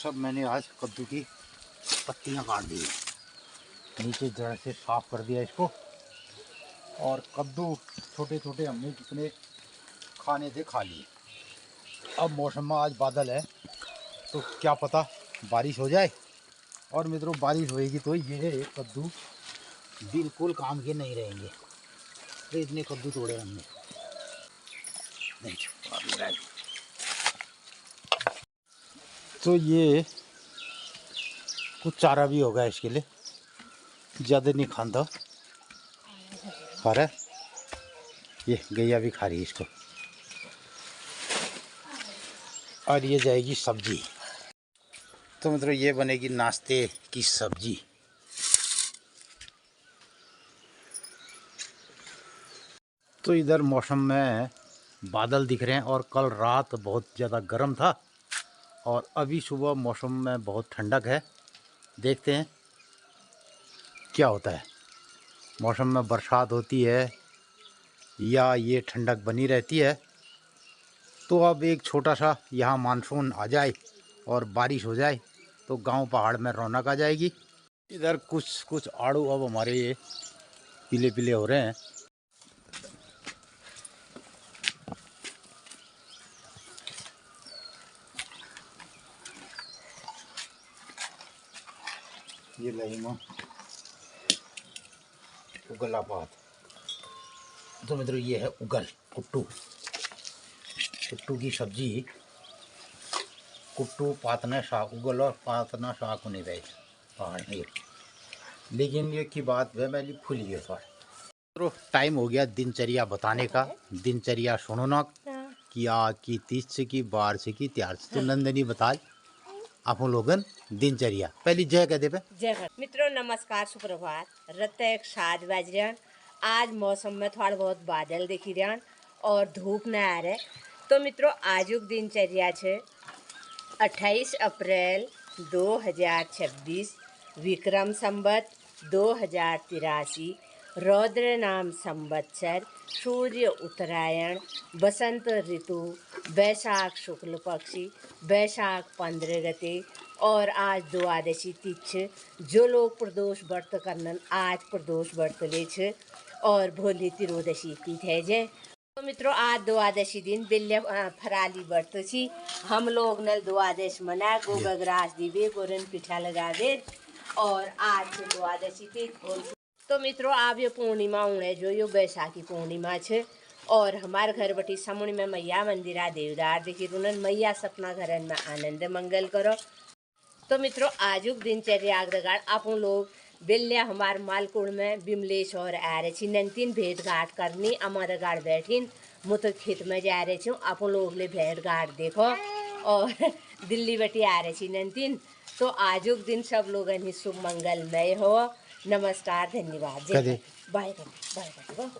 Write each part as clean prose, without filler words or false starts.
सब मैंने आज कद्दू की पत्तियां काट दी, नीचे जड़ से साफ कर दिया इसको। और कद्दू छोटे छोटे हमने जितने खाने थे खा लिए। अब मौसम में आज बादल है तो क्या पता बारिश हो जाए। और मित्रों बारिश होएगी तो ये कद्दू बिल्कुल काम के नहीं रहेंगे। तो इतने कद्दू तोड़े हमने। तो ये कुछ चारा भी होगा इसके लिए, ज़्यादा नहीं खाता। खा रहा है, ये गैया भी खा रही है इसको। और ये जाएगी सब्जी। तो मतलब ये बनेगी नाश्ते की सब्जी। तो इधर मौसम में बादल दिख रहे हैं और कल रात बहुत ज़्यादा गर्म था और अभी सुबह मौसम में बहुत ठंडक है। देखते हैं क्या होता है, मौसम में बरसात होती है या ये ठंडक बनी रहती है। तो अब एक छोटा सा यहाँ मानसून आ जाए और बारिश हो जाए तो गांव पहाड़ में रौनक आ जाएगी। इधर कुछ कुछ आड़ू अब हमारे ये पीले पीले हो रहे हैं। ये लहीमा उगलाबाद। तो मित्रों ये है उगल कुट्टू, कुट्टू की सब्जी। कुट्टू पातना शाक उगल और पातना शाक नहीं रहे पहाड़ में, लेकिन ये की बात है मैंने भूल गया था। तो टाइम हो गया दिनचर्या बताने का। दिनचर्या सुनो ना कि आज की 30 से की 12 से की 3 से। तो नंदनी बता आप लोगन दिनचर्या पहली जय कहते पे। जय मित्रों नमस्कार सुप्रभात। रत्ते 7 बज रहे। आज मौसम में थोड़ा बहुत बादल दिखी रहे और धूप न आ रहे। तो मित्रों आजुक दिनचर्या है 28 अप्रैल 2026 विक्रम संवत 2083 रौद्र नाम संवत्सर सूर्य उत्तरायण बसंत ऋतु वैशाख शुक्ल पक्षी वैशाख 15 गते और आज द्वादशी तिथि। जो लोग प्रदोष व्रत करनन आज प्रदोष व्रत ले छ और भोली त्रोदशी तिथि है जे। तो मित्रों आज द्वादशी दिन बिल्य फराली व्रत छी। हम लोग नल द्वादश मना गो गगरास दीवे गोरन पिठा लगावे और आज द्वादशी तिथि। तो मित्रों आप ये पूर्णिमा उड़े जो यो बैसाखी पूर्णिमा छे और हमारे घर बटी समुण में मैया मंदिरा देवदार देखी रुनन मैया सपना घरन में आनंद मंगल करो। तो मित्रों आजुक दिनचर्या आगदगाड़ अपन लोग बिल्ल्या हमार मालकुड़ में बिमलेश और आ रहे छी नंतीन भेंट घाट करनी अमर गाड़ बैठीन मुत खेत में जा रहे छी। अपन लोग ले भेंट घाट देखो और दिल्ली बटी आ रहे छी नंतीन। तो आजुक दिन सब लोग शुभ मंगलमय हो। नमस्कार धन्यवाद जय बाय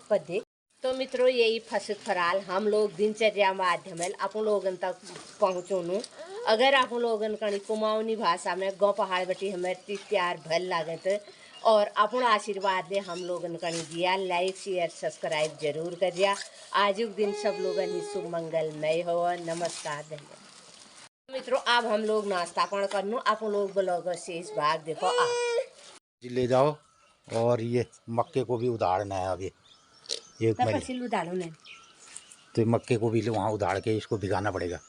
कदे। तो मित्रों यही फसक फराल हम लोग दिनचर्या माध्यम अपन लोगन तक पहुँचोनू। अगर आप लोगन कणी कुमाऊनी भाषा में गौ पहाड़ बटी हमें प्यार भल लागत और अपन आशीर्वाद दे हम लोगन कणी दिया। लाइक शेयर सब्सक्राइब जरूर करिया। आजुक दिन सब लोगन शुभ मंगलमय हो। नमस्कार धन्यवाद। मित्रों अब हम लोग नाश्ता पण करनू। आप लोग ब्लॉग शेष भाग देखो आप ले जाओ। और ये मक्के को भी उधारना है अभी एक महीने। तो मक्के को भी वहाँ उधार के इसको भिगाना पड़ेगा।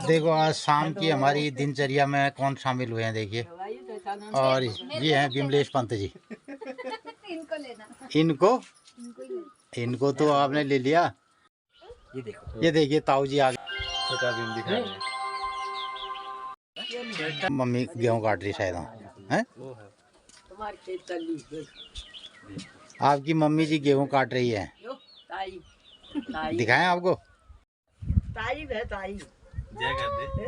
देखो आज शाम की हमारी दिनचर्या में कौन शामिल हुए हैं देखिए। और ये हैं विमलेश पंत जी। इनको तो आपने ले लिया। ये देखिए ताऊ जी आ गए। मम्मी गेहूँ काट रही शायद हैं। आपकी मम्मी जी गेहूँ काट रही है। दिखाएं आपको। ताई है ताई।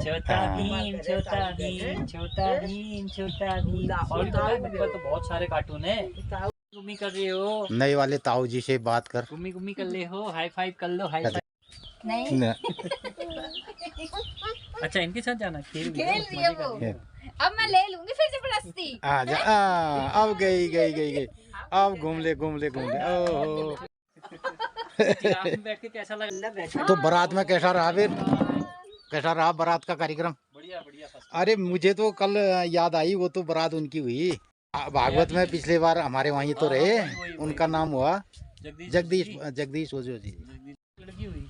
छोटा भीम छोटा भीम छोटा भीम छोटा भीम। और तो बहुत सारे कार्टून है। गुम्मी कर रहे हो नए वाले ताऊ जी से बात कर। गुम्मी गुम्मी कर ले हो। हाई फाइव कर लो हाई फाइव। नहीं अच्छा इनके साथ जाना खेल लिया वो। अब मैं ले लूंगी फिर जबरदस्ती। अब गई अब घूम ले ओहो। बैठ के कैसा लगा? तो बारात में कैसा रहा फिर? कैसा रहा बारात का कार्यक्रम? बढ़िया। बढ़िया बढ़िया फर्स्ट। अरे मुझे तो कल याद आई, वो तो बारात उनकी हुई भागवत में, पिछले बार हमारे वहीं तो रहे। उनका नाम हुआ जगदीश जगदीश ओझा जी। लड़की हुई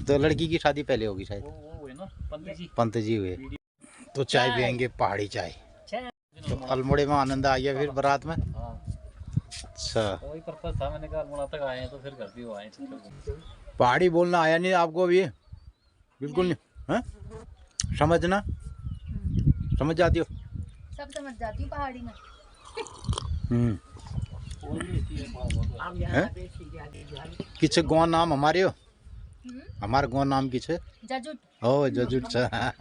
तो लड़की की शादी पहले होगी शायद, वो हुए ना पंत जी हुए। तो चाय पियेंगे, पहाड़ी चाय। तो अल्मोड़े में आनंद आ गया फिर बारात में। अच्छा, वही पर्पस था, मैंने कहा अल्मोड़ा तक आए हैं तो फिर घर भी आए चक्कर। पहाड़ी बोलना आया नहीं आपको अभी? बिल्कुल नहीं है? समझना, समझ जाती हो? सब समझ जाती हूँ पहाड़ी में। किसे गाँव नाम हमारे हो? हमारे गाँव नाम किसे? जजुट ओ जजुट छा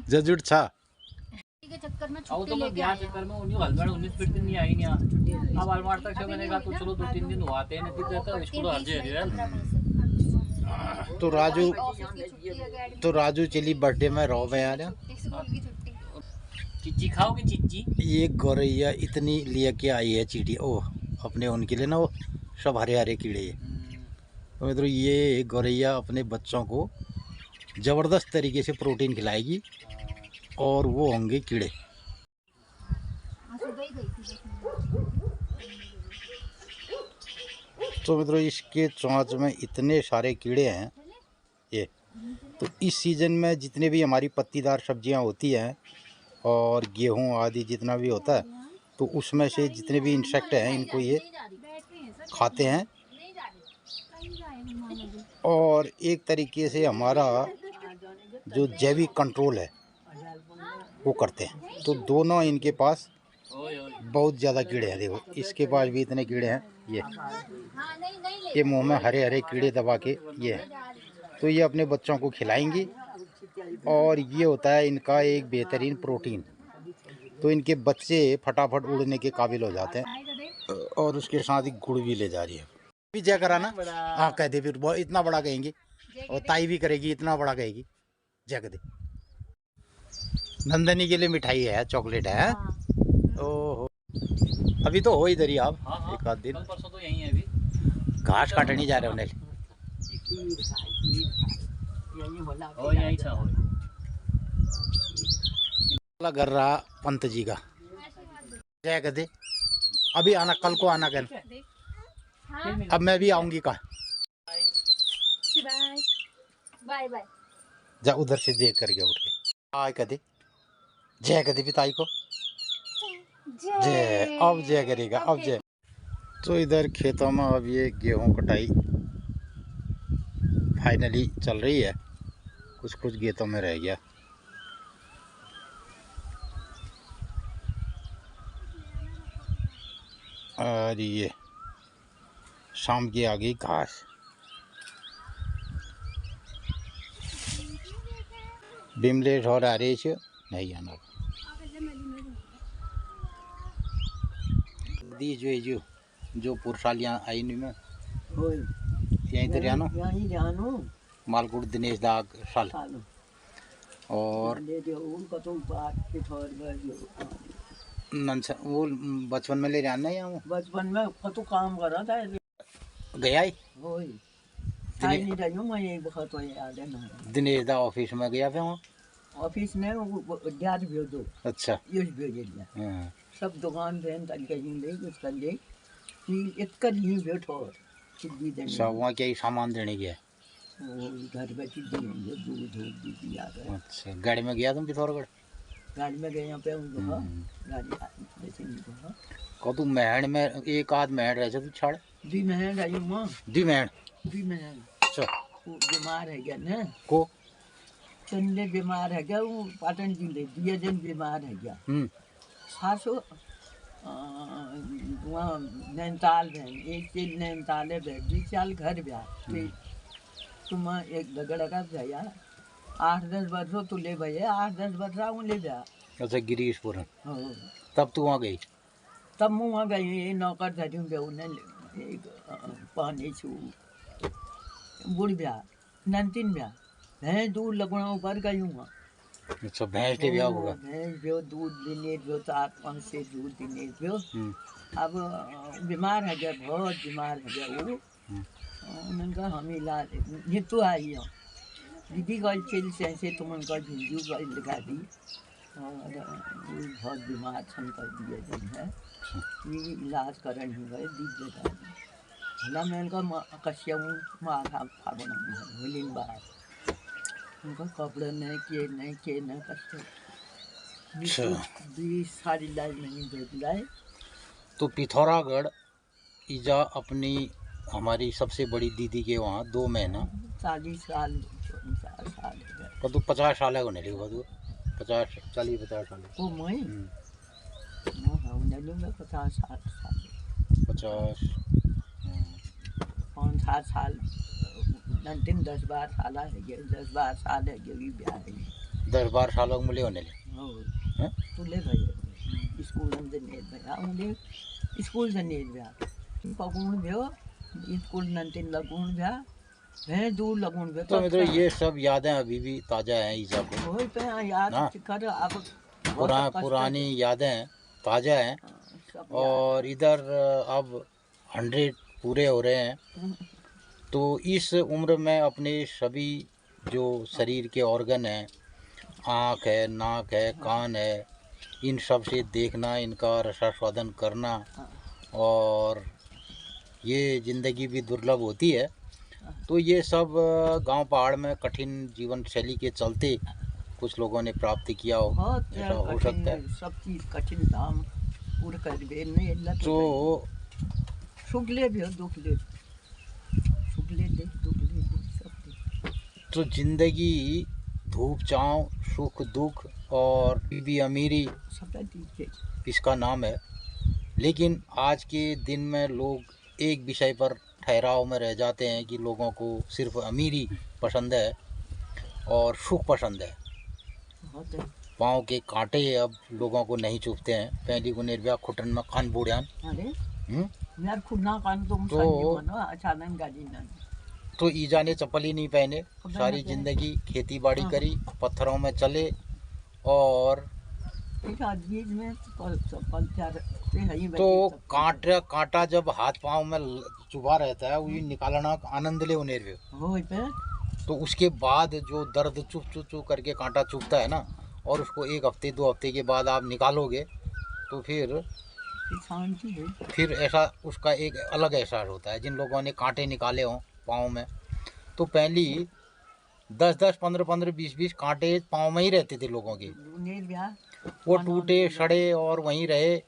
जजुट छा। के चक्कर में अब छुट्टी तो मैं लेके ब्याह आए चक्कर में उन्हीं हलवाड़ 19 दिन नहीं आई नहीं। अब हलवाड़ तक से मैंने कहा तो चलो 2-3 दिन हुआ थे नहीं तो स्कूल हर जगह है। तो राजू चली बर्थडे में रो में यार। चिच्ची खाओगे चिच्ची? ये गौरैया इतनी लेके आई है चीटी, ओ अपने उनके लिए ना, वो सब हरे हरे कीड़े है। तो मित्रों ये गौरैया अपने बच्चों को ज़बरदस्त तरीके से प्रोटीन खिलाएगी और वो होंगे कीड़े। तो मित्रों इसके चोंच में इतने सारे कीड़े हैं ये। तो इस सीज़न में जितने भी हमारी पत्तीदार सब्जियां होती हैं और गेहूं आदि जितना भी होता है, तो उसमें से जितने भी इंसेक्ट हैं इनको ये खाते हैं और एक तरीके से हमारा जो जैविक कंट्रोल है वो करते हैं। तो दोनों इनके पास बहुत ज़्यादा कीड़े हैं। देखो इसके पास भी इतने कीड़े हैं, ये मुंह में हरे हरे कीड़े दबा के ये है। तो ये अपने बच्चों को खिलाएंगी और ये होता है इनका एक बेहतरीन प्रोटीन। तो इनके बच्चे फटाफट उड़ने के काबिल हो जाते हैं। और उसके साथ ही गुड़ भी ले जा रही है। भी जय कराना, हाँ कह दे फिर, बहुत इतना बड़ा कहेंगे। और ताई भी करेगी, इतना बड़ा कहेगी, जय कर दे। नंदनी के लिए मिठाई है, चॉकलेट है। ओहो अभी तो हो इधर ही आप। हाँ, एक आध दिन कल परसों तो यही है। अभी घास काटने जा रहे हो उन्हें। यही था घर रहा पंत जी का, जय कर दे। अभी आना, कल को आना कर। अब मैं भी आऊंगी का। Bye bye. जा उधर से जय करके उठ के आय कर दे, जय कर दे पिताई को। जय, अब जय करेगा, अब जय। तो इधर खेतों में अब ये गेहूं कटाई फाइनली चल रही है। कुछ कुछ खेतों में रह गया। और ये शाम की आ गई घास। बिमलेट और आ रही है नहीं आना दी जो पुरसालियाँ आई नहीं में यहीं तो जानो मालकुट दिनेश दाग साल और वो बचपन में ले जाना है। बचपन में तो काम कर रहा था गया ही नहीं रही हूँ मैं, यही बहुत याद है ना। दिनेश दा ऑफिस में गया फिर वहाँ ऑफिस में याद भेज दो। अच्छा ये भेज दिया सब दुकान रहन तल कहीं ले कुछ कर ले कि इतना नहीं बैठो सिद्धि देने। अच्छा वहाँ क्या ही सामान देने गया? वो घर पे चीज़ देंगे, दूध दी याद है। अच्छा गाड़ी में गया तुम पिथौरागढ़? गाड़ी में गए यहाँ पे उनको गाड़ी जैसे नहीं को तू महण में एक आध महण रह तू छाड़ दी महन आई माँ दी महण दी महन। अच्छा वो बीमार है क्या ना को चंदे बीमार है क्या, वो पाटन जिले दिया दिन बीमार है क्या। सासो वहाँ नैनीताल है, एक चीज नैनीताल है, 20 साल घर ब्याह तुम एक दगड़ का भैया 8-10 वर्षों तो ले भैया 8-10 वर्ष हूँ ले जा। अच्छा गिरीशपुर तब तू वहाँ गई? तब मैं वहाँ गई नौकर धरी उन्हें एक पानी छू बुढ़ ब्याह नंतिन ब्याह भैंस दूध लगना ऊपर गई हूँ। अच्छा भैंस के ब्याह होगा? भैंस जो दूध देने जो 4-5 से दूध देने जो अब बीमार है गया, बहुत बीमार है गया वो। उन्होंने कहा हम इलाज नीतू आई हो दीदी गल चल से तुम उनका भिंजू गल लगा दी और वो बहुत बीमार छन कर दिए दिन है ये इलाज करन ही गए दीद लगा दी भला मैं उनका कश्य हूँ माँ खा फागुन में होलिन बाहर उनका कपड़े नहीं के न कश्य अच्छा। 20 सारी लाइफ नहीं भेज लाए। तो पिथौरागढ़ ईजा अपनी हमारी सबसे बड़ी दीदी के वहाँ 2 महीना 40 साल 4 साल हो गए। कदू 50 साल है नहीं कदू 50 40-50 साल वो मैं हाँ उन्हें लूँगा 50 साल 50 5-7 साल 10-12 साल है ये 10-12 साल है ये भी ब्याह है 10-12 सालों के मिले होने ले हैं? तो ले भाई स्कूल से नेट भैया उन्हें स्कूल से नेट भैया पकून भैया स्कूल नंतिन लगून भैया है दूर लगून भैया तो मित्रों ये सब यादें अभी भी ताज़ा हैं ईजा को वही पे याद ना? कर अब पुरानी यादें ताज़ा हैं और इधर अब 100 पूरे हो रहे हैं। तो इस उम्र में अपने सभी जो शरीर के ऑर्गन हैं आँख है नाक है कान है इन सब से देखना इनका रसास्वादन करना और ये ज़िंदगी भी दुर्लभ होती है। तो ये सब गांव पहाड़ में कठिन जीवन शैली के चलते कुछ लोगों ने प्राप्त किया हो बहुत ऐसा हो सकता है। सब चीज कठिन दाम पूरा कर बे नहीं अल्लाह तो सुख ले भी और दुख ले सुख ले दे दुख ले दे सब दे। तो जिंदगी धूप छाँव सुख दुख और बीबी अमीरी सब दीजिए इसका नाम है। लेकिन आज के दिन में लोग एक विषय पर ठहराव में रह जाते हैं कि लोगों को सिर्फ अमीरी पसंद है और सुख पसंद है। बहुत है। पाँव के कांटे अब लोगों को नहीं चुभते हैं। पहली को निर्व्या खुटन में खान बूढ़ियान अरे यार खुद ना कान तुम तो- संजी मनो अचानक गाड़ी ना तो ईजा ने चप्पल ही नहीं पहने सारी जिंदगी खेती बाड़ी करी पत्थरों में चले और एक आदमी में पल चार पे हई तो कांटा जब हाथ पाँव में चुभा रहता है वही निकालना आनंद ले उन्हें हो पे तो उसके बाद जो दर्द चुप चुप चुप करके कांटा चुभता है ना और उसको 1 हफ्ते 2 हफ्ते के बाद आप निकालोगे तो फिर शांति है। फिर ऐसा उसका एक अलग एहसास होता है। जिन लोगों ने कांटे निकाले हों पाँव में तो पहली 10-10 15-15 20-20 कांटे पाँव में ही रहते थे लोगों के उन्हें ब्याह वो टूटे सड़े और वहीं रहे।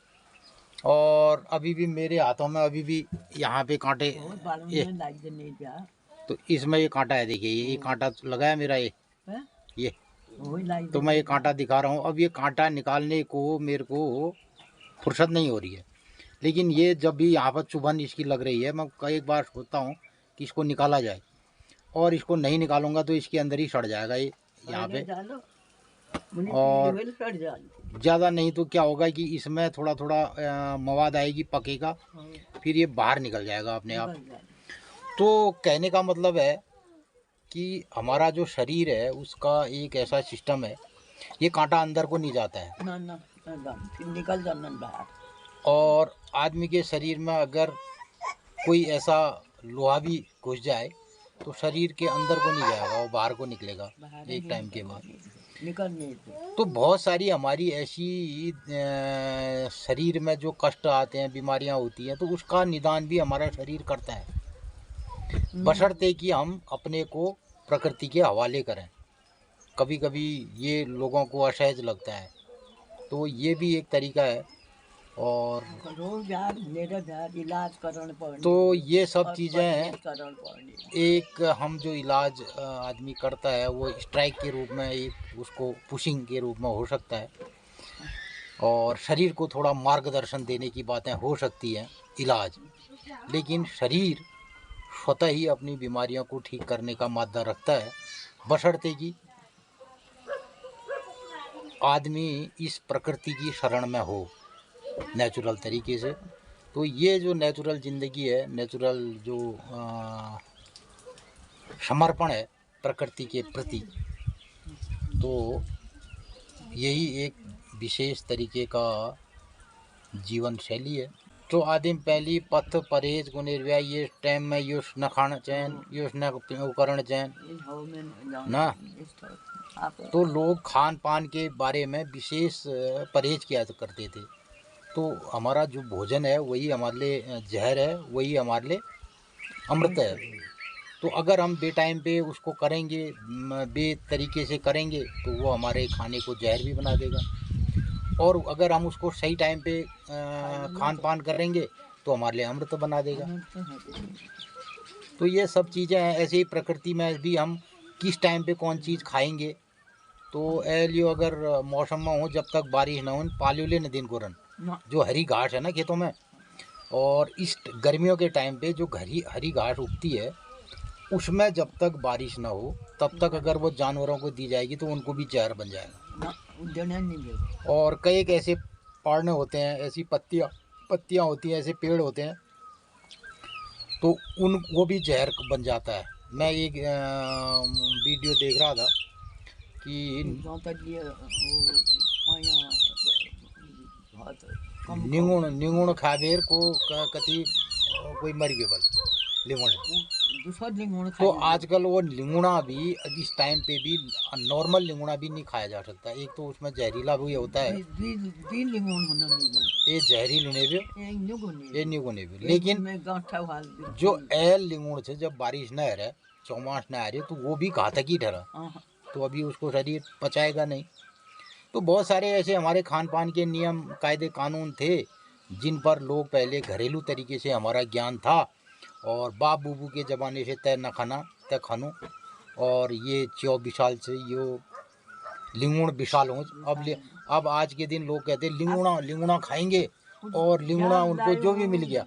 और अभी भी मेरे हाथों में अभी भी यहाँ पे कांटे बहुत बालों ये में लाइक नहीं ब्याह तो इसमें ये कांटा है देखिए ये कांटा लगा है मेरा है ये वही लाइक तो मैं ये कांटा दिखा रहा हूँ। अब ये कांटा निकालने को मेरे को फुर्सत नहीं हो रही है। लेकिन ये जब भी यहाँ पर चुभन इसकी लग रही है मैं कई बार सोचता हूँ कि इसको निकाला जाए और इसको नहीं निकालूंगा तो इसके अंदर ही सड़ जाएगा ये यहाँ पे। और ज़्यादा नहीं तो क्या होगा कि इसमें थोड़ा थोड़ा मवाद आएगी पकेगा फिर ये बाहर निकल जाएगा अपने आप। तो कहने का मतलब है कि हमारा जो शरीर है उसका एक ऐसा सिस्टम है ये कांटा अंदर को नहीं जाता है ना ना फिर निकल जाना बाहर। और आदमी के शरीर में अगर कोई ऐसा लोहा भी घुस जाए तो शरीर के अंदर को नहीं जाएगा वो बाहर को निकलेगा एक टाइम के बाद। निकलने तो बहुत सारी हमारी ऐसी शरीर में जो कष्ट आते हैं बीमारियां होती हैं तो उसका निदान भी हमारा शरीर करता है बशर्ते कि हम अपने को प्रकृति के हवाले करें। कभी कभी ये लोगों को असहज लगता है तो ये भी एक तरीका है। और रोज यार मेरे घर इलाज करना पड़े तो ये सब चीज़ें हैं। करना पड़े एक हम जो इलाज आदमी करता है वो स्ट्राइक के रूप में एक उसको पुशिंग के रूप में हो सकता है और शरीर को थोड़ा मार्गदर्शन देने की बातें हो सकती हैं इलाज। लेकिन शरीर स्वतः ही अपनी बीमारियों को ठीक करने का मादा रखता है बशर्ते कि आदमी इस प्रकृति की शरण में हो नेचुरल तरीके से। तो ये जो नेचुरल ज़िंदगी है नेचुरल जो समर्पण है प्रकृति के प्रति तो यही एक विशेष तरीके का जीवन शैली है। तो आदिम पहली पथ परहेज गुनेरव्या ये टाइम में यूस न खाना चैन यूस न करण चैन इन हव में जाऊं ना। इस आप तो लोग खान पान के बारे में विशेष परहेज किया करते थे। तो हमारा जो भोजन है वही हमारे लिए जहर है, वही हमारे लिए अमृत है। तो अगर हम बे टाइम पे उसको करेंगे, बे तरीके से करेंगे, तो वो हमारे खाने को जहर भी बना देगा। और अगर हम उसको सही टाइम पे खान पान करेंगे तो हमारे लिए अमृत बना देगा। तो ये सब चीज़ें हैं। ऐसे ही प्रकृति में भी हम किस टाइम पे कौन चीज़ खाएंगे। तो ए लियो अगर मौसम में हो जब तक बारिश ना हो पाल्योले न दिन को रन जो हरी घास है ना खेतों में, और इस गर्मियों के टाइम पे जो हरी घास उगती है उसमें जब तक बारिश ना हो तब तक अगर वो जानवरों को दी जाएगी तो उनको भी जहर बन जाएगा। और कई एक ऐसे पौधे होते हैं, ऐसी पत्तियाँ होती हैं, ऐसे पेड़ होते हैं, तो वो भी जहर बन जाता है। मैं एक वीडियो देख रहा था कि निंगुण खाबेर को कति कोई मर गए बल लिंगुण। तो आजकल वो लिंगुणा भी इस टाइम पे भी नॉर्मल लिंगुणा भी नहीं खाया जा सकता। एक तो उसमें जहरीला भी होता है, ये जहरी लुने भी ये नहीं गुने भी। लेकिन जो एल लिंगुण से जब बारिश न आ रहा, चौमास न आ रही, तो वो भी घातक ही ठहरा। तो अभी उसको शरीर पचाएगा नहीं। तो बहुत सारे ऐसे हमारे खान पान के नियम कायदे कानून थे जिन पर लोग पहले घरेलू तरीके से हमारा ज्ञान था, और बाप बूबू के ज़माने से तय न खाना तय खानो। और ये 24 साल से यो लिंगुण विशाल हो। अब आज के दिन लोग कहते लिंगुणा खाएंगे, और लिंगुणा उनको जो भी मिल गया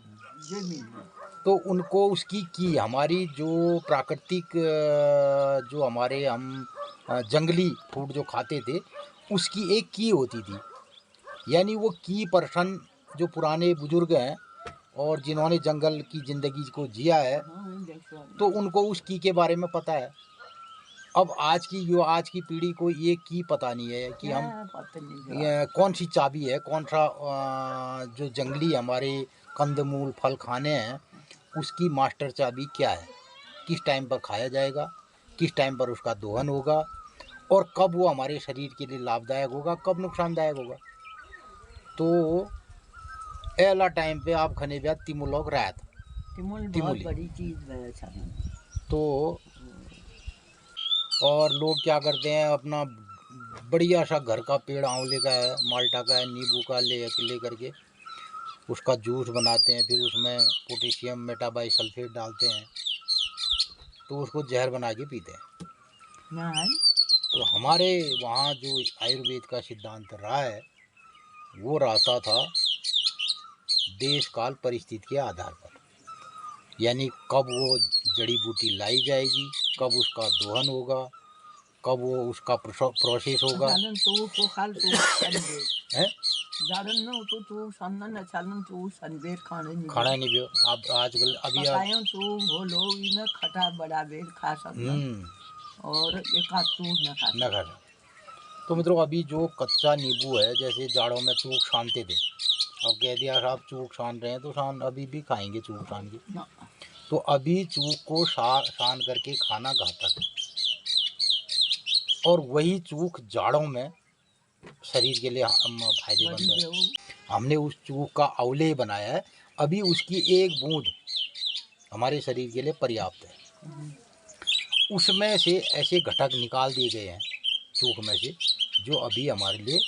तो उनको उसकी की हमारी जो प्राकृतिक जो हमारे हम जंगली फूड जो खाते थे उसकी एक की होती थी। यानी वो की पर्सन जो पुराने बुजुर्ग हैं और जिन्होंने जंगल की ज़िंदगी को जिया है, तो उनको उस की के बारे में पता है। अब आज की पीढ़ी को ये की पता नहीं है कि हम कौन सी चाबी है, कौन सा जो जंगली हमारे कंदमूल फल खाने हैं उसकी मास्टर चाबी क्या है, किस टाइम पर खाया जाएगा, किस टाइम पर उसका दोहन होगा, और कब वो हमारे शरीर के लिए लाभदायक होगा, कब नुकसानदायक होगा। तो एला टाइम पे आप खने ब्या तिमुलोग रात बहुत बड़ी चीज है। तो और लोग क्या करते हैं, अपना बढ़िया सा घर का पेड़ आंवले का है, माल्टा का है, नींबू का ले करके उसका जूस बनाते हैं, फिर उसमें पोटेशियम मेटाबाइसल्फेट डालते हैं, तो उसको जहर बना के पीते हैं। तो हमारे वहाँ जो आयुर्वेद का सिद्धांत रहा है वो रहता था देश काल परिस्थिति के आधार पर, यानी कब वो जड़ी बूटी लाई जाएगी, कब उसका दोहन होगा, कब वो उसका प्रोसेस होगा। खाना नहीं भी आप आजकल अभी खटा बड़ा बेर खा सकते और एक न खा। तो मित्रों अभी जो कच्चा नींबू है, जैसे जाड़ों में चूक छानते थे, अब कह दिया आप चूक छान रहे हैं तो अभी भी खाएंगे चूक छान के। तो अभी चूक को छान करके खाना घातक है, और वही चूक जाड़ों में शरीर के लिए फायदेमंद है। हमने उस चूक का अवलेह बनाया है, अभी उसकी एक बूंद हमारे शरीर के लिए पर्याप्त है। उसमें से ऐसे घटक निकाल दिए गए हैं चूक में से जो अभी हमारे लिए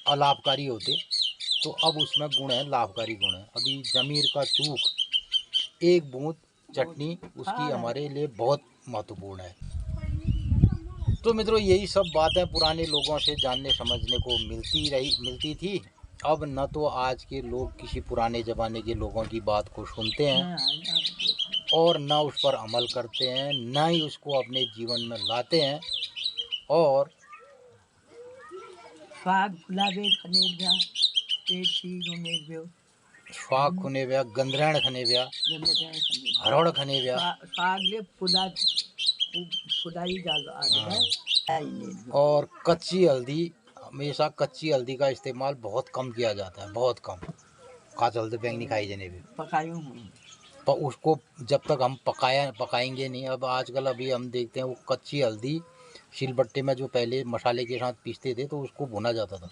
अलाभकारी होते, तो अब उसमें गुण है, लाभकारी गुण है। अभी जमीर का चूक एक बूंद चटनी उसकी हमारे लिए बहुत महत्वपूर्ण है। तो मित्रों यही सब बातें पुराने लोगों से जानने समझने को मिलती थी। अब न तो आज के लोग किसी पुराने ज़माने के लोगों की बात को सुनते हैं और न उस पर अमल करते हैं, न ही उसको अपने जीवन में लाते हैं। और स्वाग खुने व्या, गंदरेण खने व्या, हरोड़ खने व्या, और कच्ची हल्दी, हमेशा कच्ची हल्दी का इस्तेमाल बहुत कम किया जाता है, बहुत कम। का चलते पेंग नहीं खाई जने भी। पकायूं हूँ। पर उसको जब तक हम पकाएंगे नहीं। अब आजकल अभी हम देखते हैं वो कच्ची हल्दी सिलबट्टे में जो पहले मसाले के साथ पीसते थे तो उसको भुना जाता था,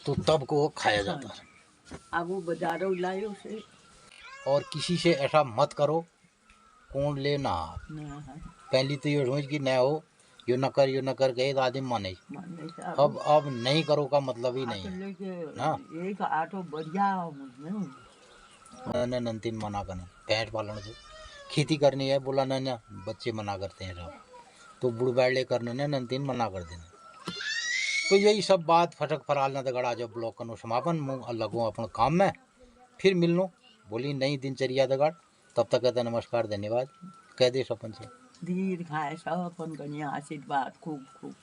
तो तब को वो खाया जाता था। अब वो बाजारों लायो से और किसी से ऐसा मत करो, कौन लेना आप। ना है पहली तो ये सोच कि न हो, यो न कर गए तो आदमी माने। मानने से अब नहीं करो का मतलब ही नहीं है लेके हाँ। एक आटो बढ़िया मुझमें मैंने नंतीन मना करना भैंस पालन से, खेती करनी है बोला ना ना, बच्चे मना करते हैं सब, तो बुढ़ बैठले करने ने नंतीन मना कर देना। तो यही सब बात फटक फराल न दगड़ा जब ब्लॉक कनो समापन मुँह लगो अपन काम में, फिर मिलनो बोली नई दिनचर्या दगाड़। तब तक कहते नमस्कार धन्यवाद कह दे सपन से। दीर्घाय सब अपन कन्या आशीर्वाद खूब खूब